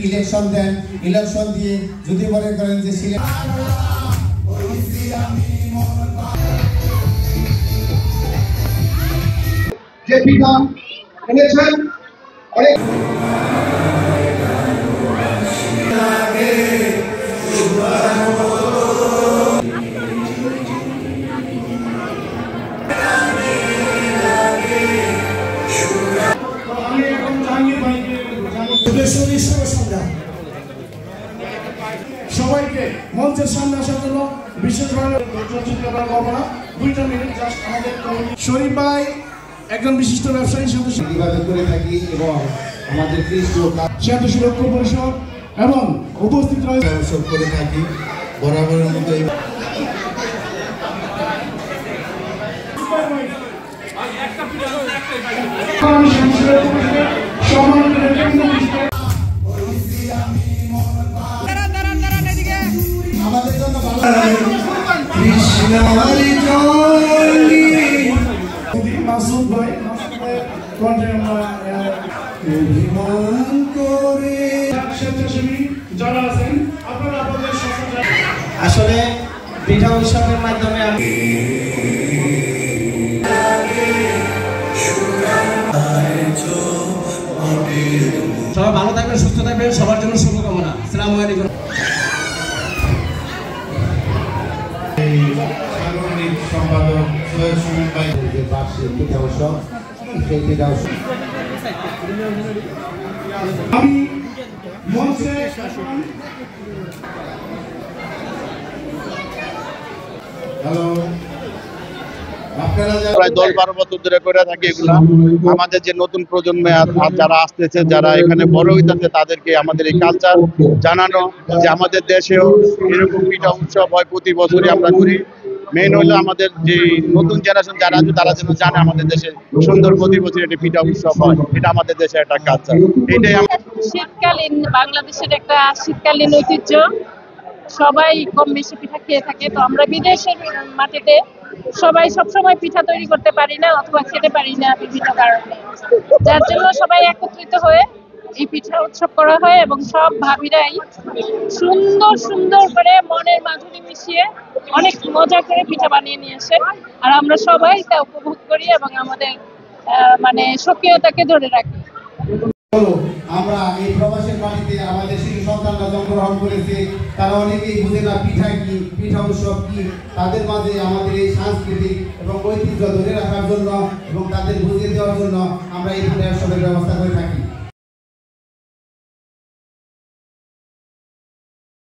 Election দেন, election দিয়ে যদি মনে করেন যে যে পিঠা এনেছেন অনেক সবাইকে মঞ্চের সামনে আসার জন্য বিশেষভাবে 2 মিনিট জাস্ট আমাদের শরীফ ভাই একজন বিশিষ্ট ব্যবসায়ী সদস্য করে থাকি এবং আমাদের সদস্য লক্ষ্য পরিষদ এবং উপস্থিত রয়েছে করে থাকি বরাবরের মতো আমাদের জন্য মাসুদ ভাই যারা আছেন আপনারা আপনাদের আসলে পিঠা উৎসবের মাধ্যমে সবাই ভালো থাকবেন, সুস্থ থাকবেন, সবার জন্য শুভকামনা। আসসালামু আলাইকুম। সম্পাদক সৈয়দ সুমন ভাই যে বার্ষিক পিঠা উৎসব, সেই পিঠা উৎসব আমি মঞ্চে হ্যালো প্রায় 10-12 বছর ধরে করে থাকি এগুলা। আমাদের যে নতুন প্রজন্মে যারা আসতেছে, যারা এখানে বড় হইতেছে, তাদেরকে আমাদের এই কালচার জানানো যে আমাদের দেশেও এরকম পিঠা উৎসব হয়, প্রতি বছরই আমরা করি। মেইন হলো আমাদের যে নতুন জেনারেশন যারা আছে তারা যেন জানে আমাদের দেশে সুন্দর প্রতি বছর একটা পিঠা উৎসব হয়, এটা আমাদের দেশের একটা কালচার। এটাই শীতকালীন বাংলাদেশের একটা শীতকালীন ঐতিহ্য, সবাই কম বেশি পিঠা খেয়ে থাকে। তো আমরা বিদেশের মাটিতে সবাই সবসময় পিঠা তৈরি করতে পারি না অথবা খেতে পারি না বিভিন্ন কারণে, যার জন্য সবাই একত্রিত হয়ে এই পিঠা উৎসব করা হয় এবং সব ভাবিরাই সুন্দর সুন্দর করে মনের মাধুরী মিশিয়ে অনেক মজা করে পিঠা বানিয়ে নিয়ে আসে, আর আমরা সবাই তা উপভোগ করি এবং আমাদের মানে স্বকীয়তাকে ধরে রাখি। আমরা এই প্রবাসের মাটিতে আমাদের শিশু সন্তানরা জন্মগ্রহণ করেছে, তারা অনেকেই বুঝে না পিঠা কি, পিঠা উৎসব কি। তাদের মাঝে আমাদের এই সাংস্কৃতিক এবং ঐতিহ্য ধরে রাখার জন্য এবং তাদের বুঝিয়ে দেওয়ার জন্য আমরা এই পিঠা উৎসবের ব্যবস্থা করে থাকি।